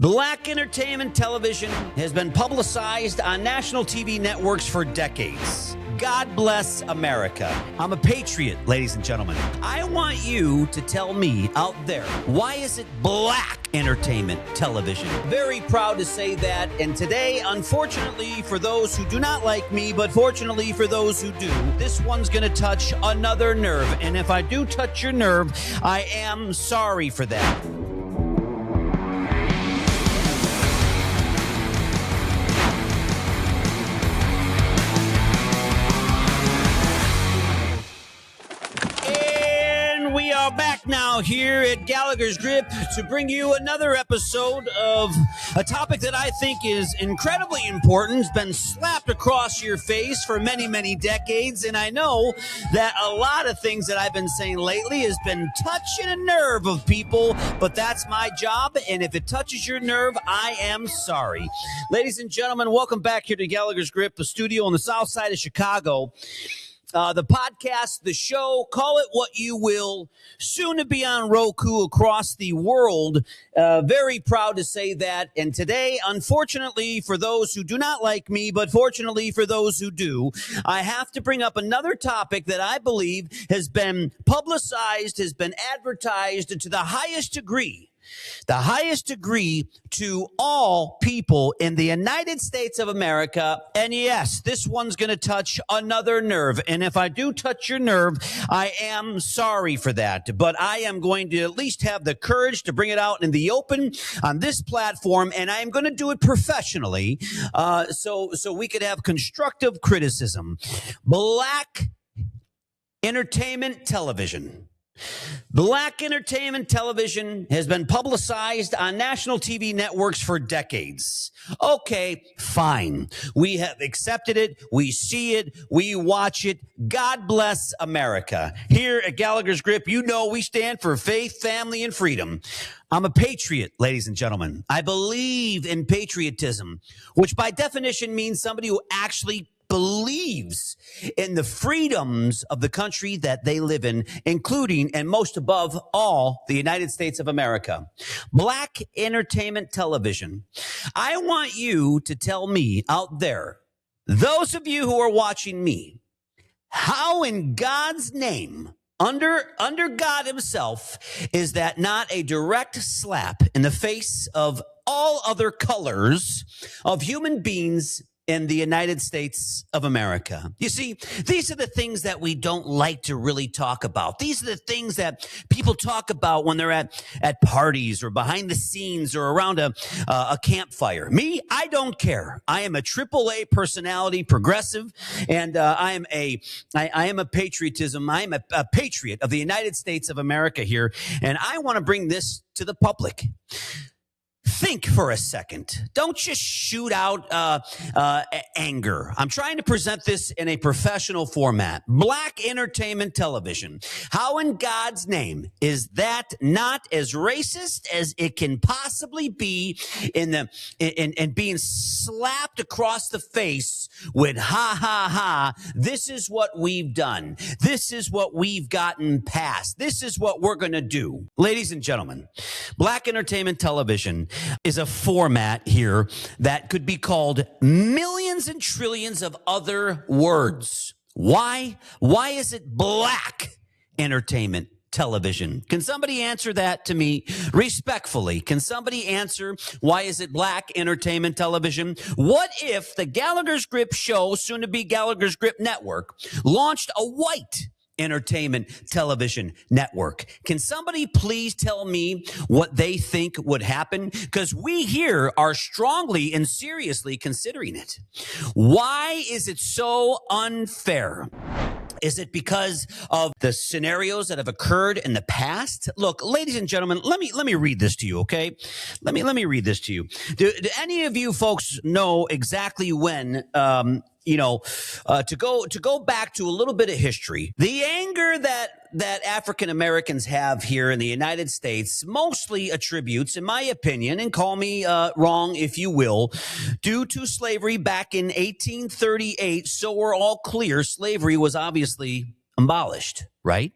Black entertainment television has been publicized on national TV networks for decades. God bless America. I'm a patriot, ladies and gentlemen. I want you to tell me out there, why is it black entertainment television? Very proud to say that. And today, unfortunately for those who do not like me, but fortunately for those who do, this one's going to touch another nerve. And if I do touch your nerve, I am sorry for that. We are back now here at Gallagher's Grip to bring you another episode of a topic that I think is incredibly important. It's been slapped across your face for many, many decades. And I know that a lot of things that I've been saying lately has been touching a nerve of people, but that's my job. And if it touches your nerve, I am sorry. Ladies and gentlemen, welcome back here to Gallagher's Grip, the studio on the south side of Chicago. The podcast, the show, call it what you will, soon to be on Roku across the world. Very proud to say that. And today, unfortunately, for those who do not like me, but fortunately for those who do, I have to bring up another topic that I believe has been publicized, has been advertised to the highest degree. The highest degree to all people in the United States of America. And yes, this one's going to touch another nerve. And if I do touch your nerve, I am sorry for that. But I am going to at least have the courage to bring it out in the open on this platform. And I am going to do it professionally so we could have constructive criticism. Black entertainment television. Black entertainment television has been publicized on national TV networks for decades. Okay, fine. We have accepted it. We see it. We watch it. God bless America. Here at Gallagher's Grip, you know we stand for faith, family, and freedom. I'm a patriot, ladies and gentlemen. I believe in patriotism, which by definition means somebody who actually believes in the freedoms of the country that they live in, including and most above all, the United States of America. Black entertainment television. I want you to tell me out there, those of you who are watching me, how in God's name, under God himself, is that not a direct slap in the face of all other colors of human beings in the United States of America? You see, these are the things that we don't like to really talk about. These are the things that people talk about when they're at parties or behind the scenes or around a campfire. Me, I don't care. I am a AAA personality, progressive, and I am a patriotism. I am a patriot of the United States of America here, and I want to bring this to the public. Think for a second. Don't just shoot out anger. I'm trying to present this in a professional format. Black entertainment television. How in God's name is that not as racist as it can possibly be in being slapped across the face with ha ha ha? This is what we've done. This is what we've gotten past. This is what we're going to do. Ladies and gentlemen, black entertainment television is a format here that could be called millions and trillions of other words. Why? Why is it black entertainment television? Can somebody answer that to me respectfully? Can somebody answer why is it black entertainment television? What if the Gallagher's Grip show, soon to be Gallagher's Grip Network, launched a white entertainment television network? Can somebody please tell me what they think would happen? Because we here are strongly and seriously considering it. Why is it so unfair? Is it because of the scenarios that have occurred in the past? Look, ladies and gentlemen, let me read this to you, okay? Let me read this to you. Do any of you folks know exactly when to go back to a little bit of history? The anger that African Americans have here in the United States mostly attributes, in my opinion, and call me wrong if you will, due to slavery back in 1838. So we're all clear, slavery was obviously abolished, right?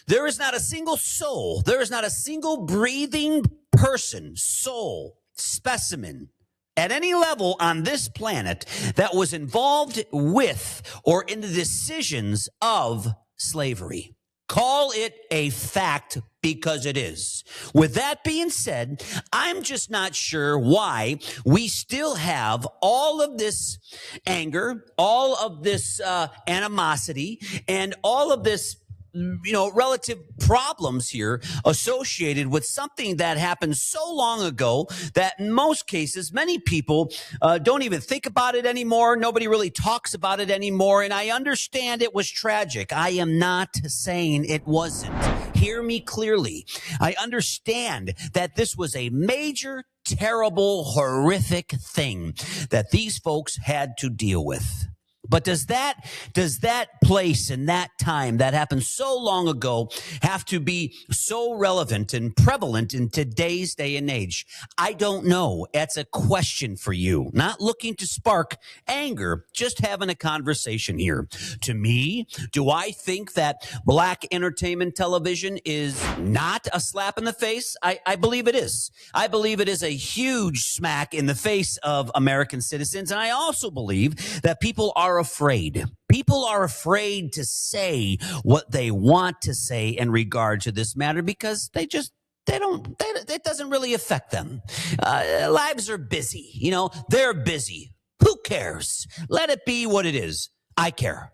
There is not a single soul, there is not a single breathing person, soul, specimen at any level on this planet that was involved with or in the decisions of slavery. Call it a fact because it is. With that being said, I'm just not sure why we still have all of this anger, all of this animosity, and all of this relative problems here associated with something that happened so long ago that in most cases, many people don't even think about it anymore. Nobody really talks about it anymore. And I understand it was tragic. I am not saying it wasn't. Hear me clearly. I understand that this was a major, terrible, horrific thing that these folks had to deal with. But does that place and that time that happened so long ago have to be so relevant and prevalent in today's day and age? I don't know. That's a question for you. Not looking to spark anger, just having a conversation here. To me, do I think that black entertainment television is not a slap in the face? I believe it is. I believe it is a huge smack in the face of American citizens. And I also believe that people are afraid. People are afraid to say what they want to say in regard to this matter because it doesn't really affect them. Lives are busy. They're busy. Who cares? Let it be what it is. I care.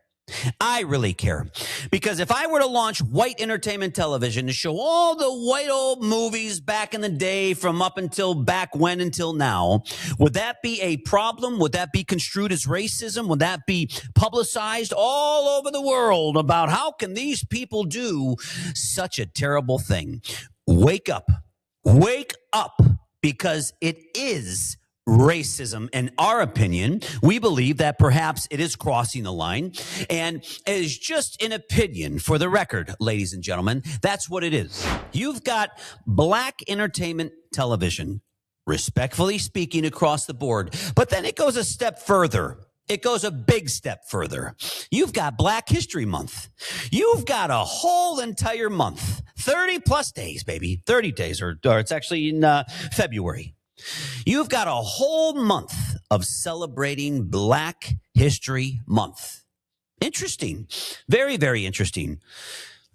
I really care. Because if I were to launch white entertainment television to show all the white old movies back in the day from up until back when until now, would that be a problem? Would that be construed as racism? Would that be publicized all over the world about how can these people do such a terrible thing? Wake up. Wake up, because it is racism. In our opinion, we believe that perhaps it is crossing the line, and it is just an opinion. For the record, ladies and gentlemen, that's what it is. You've got black entertainment television, respectfully speaking, across the board, but then it goes a step further. It goes a big step further. You've got Black History Month. You've got a whole entire month, 30 plus days, baby, 30 days, or it's actually in February. You've got a whole month of celebrating Black History Month. Interesting. Very, very interesting.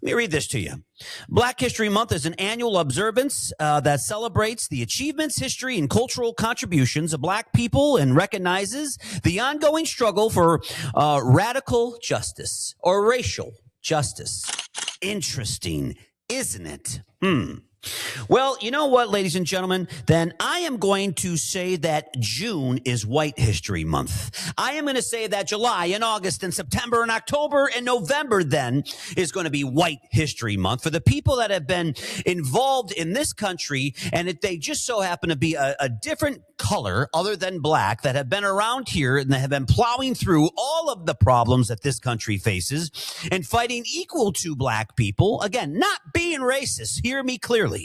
Let me read this to you. Black History Month is an annual observance that celebrates the achievements, history, and cultural contributions of black people and recognizes the ongoing struggle for radical justice or racial justice. Interesting, isn't it? Well, you know what, ladies and gentlemen? Then I am going to say that June is White History Month. I am going to say that July and August and September and October and November then is going to be White History Month for the people that have been involved in this country, and if they just so happen to be a different color other than black, that have been around here and that have been plowing through all of the problems that this country faces and fighting equal to black people. Again, not being racist. Hear me clearly.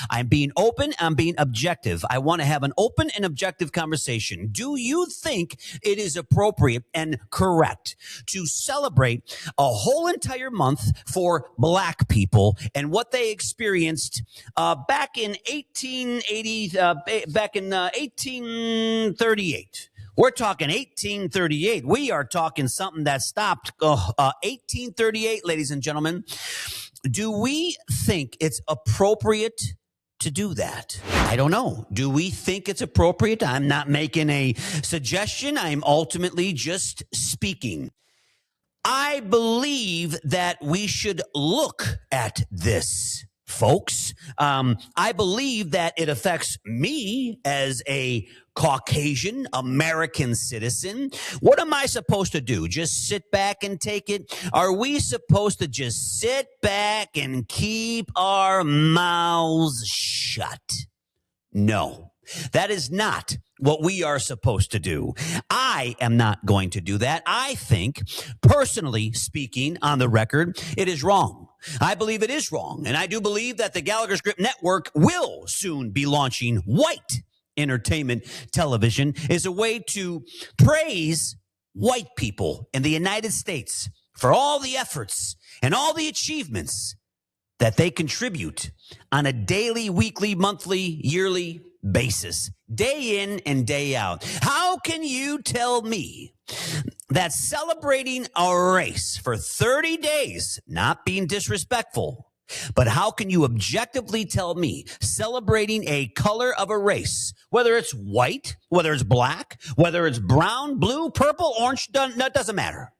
I'm being open. I'm being objective. I want to have an open and objective conversation. Do you think it is appropriate and correct to celebrate a whole entire month for black people and what they experienced back in 1838? We're talking 1838. We are talking something that stopped 1838, ladies and gentlemen. Do we think it's appropriate to do that? I don't know. Do we think it's appropriate? I'm not making a suggestion. I'm ultimately just speaking. I believe that we should look at this, folks. I believe that it affects me as a Caucasian American citizen. What am I supposed to do? Just sit back and take it? Are we supposed to just sit back and keep our mouths shut? No, that is not what we are supposed to do. I am not going to do that. I think, personally speaking, on the record, it is wrong. I believe it is wrong. And I do believe that the Gallagher Grip Network will soon be launching white entertainment television as a way to praise white people in the United States for all the efforts and all the achievements that they contribute on a daily, weekly, monthly, yearly, basis, day in and day out. How can you tell me that celebrating a race for 30 days, not being disrespectful, but how can you objectively tell me celebrating a color of a race, whether it's white, whether it's black, whether it's brown, blue, purple, orange, that doesn't matter.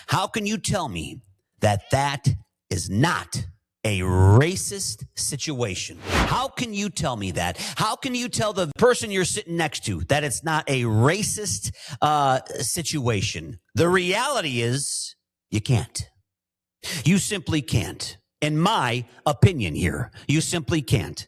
How can you tell me that that is not a racist situation? How can you tell me that? How can you tell the person you're sitting next to that it's not a racist situation? The reality is you can't. You simply can't. In my opinion here, you simply can't.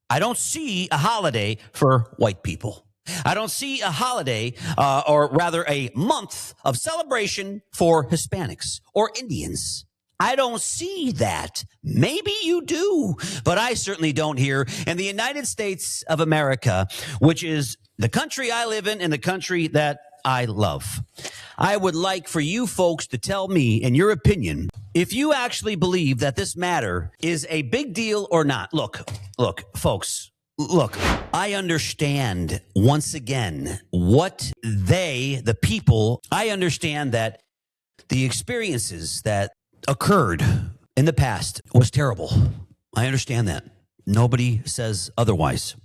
I don't see a holiday for white people. I don't see a holiday, or rather a month of celebration for Hispanics or Indians. I don't see that. Maybe you do, but I certainly don't here in the United States of America, which is the country I live in and the country that I love. I would like for you folks to tell me, in your opinion, if you actually believe that this matter is a big deal or not. Look, folks. Look, I understand once again what the people, I understand that the experiences that occurred in the past was terrible. I understand that. Nobody says otherwise.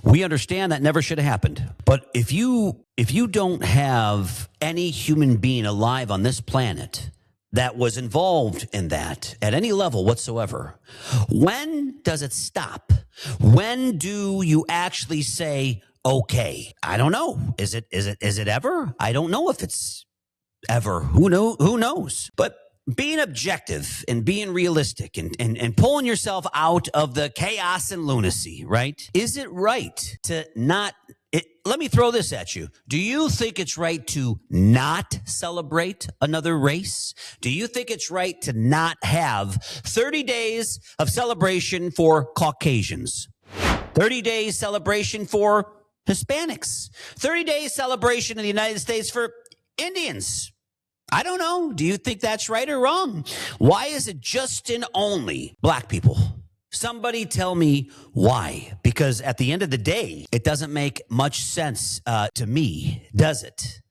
We understand that never should have happened. But if you don't have any human being alive on this planet that was involved in that at any level whatsoever, when does it stop? When do you actually say, okay? I don't know. Is it ever? I don't know if it's ever. Who knows? But being objective and being realistic and pulling yourself out of the chaos and lunacy, right? Is it right to not... let me throw this at you. Do you think it's right to not celebrate another race? Do you think it's right to not have 30 days of celebration for Caucasians? 30 days celebration for Hispanics? 30 days celebration in the United States for Indians? I don't know. Do you think that's right or wrong? Why is it just and only black people? Somebody tell me why. Because at the end of the day, it doesn't make much sense to me, does it?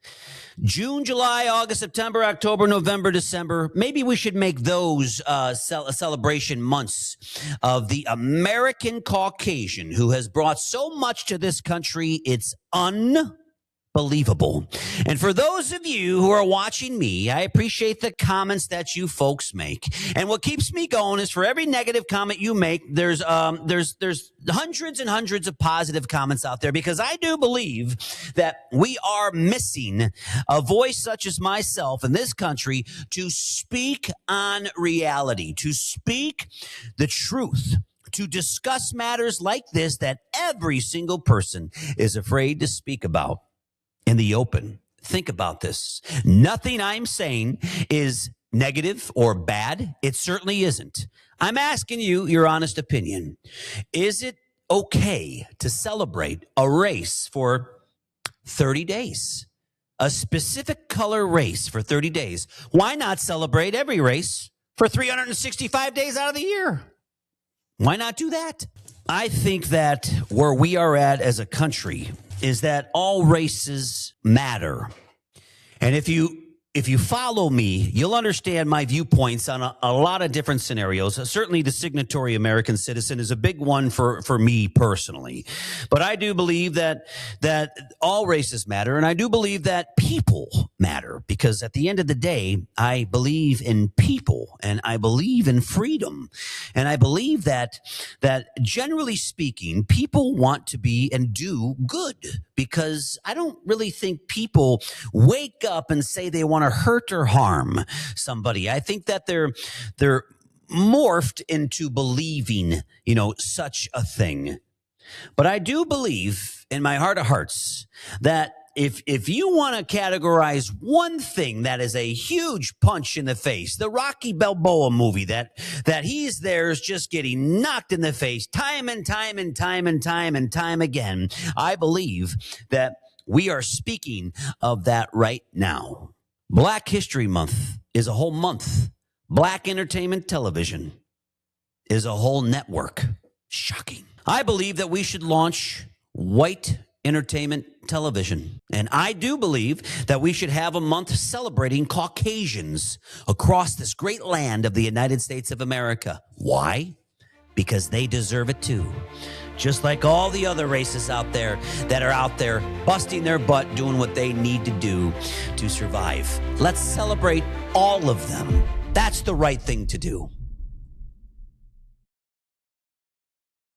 June, July, August, September, October, November, December. Maybe we should make those celebration months of the American Caucasian who has brought so much to this country. It's unbelievable. And for those of you who are watching me, I appreciate the comments that you folks make. And what keeps me going is for every negative comment you make, there's hundreds and hundreds of positive comments out there, because I do believe that we are missing a voice such as myself in this country to speak on reality, to speak the truth, to discuss matters like this that every single person is afraid to speak about in the open. Think about this. Nothing I'm saying is negative or bad. It certainly isn't. I'm asking you your honest opinion. Is it okay to celebrate a race for 30 days? A specific color race for 30 days. Why not celebrate every race for 365 days out of the year? Why not do that? I think that where we are at as a country is that all races matter. And if you follow me, you'll understand my viewpoints on a lot of different scenarios. Certainly the signatory American citizen is a big one for me personally. But I do believe that all races matter, and I do believe that people matter, because at the end of the day, I believe in people, and I believe in freedom. And I believe that generally speaking, people want to be and do good, because I don't really think people wake up and say they want to hurt or harm somebody. I think that they're morphed into believing, such a thing. But I do believe in my heart of hearts that if you want to categorize one thing that is a huge punch in the face, the Rocky Balboa movie, that he's there is just getting knocked in the face time and time and time and time and time again, I believe that we are speaking of that right now. Black History Month is a whole month. Black Entertainment Television is a whole network. Shocking. I believe that we should launch white entertainment television. And I do believe that we should have a month celebrating Caucasians across this great land of the United States of America. Why? Because they deserve it too. Just like all the other races out there that are out there busting their butt doing what they need to do to survive. Let's celebrate all of them. That's the right thing to do.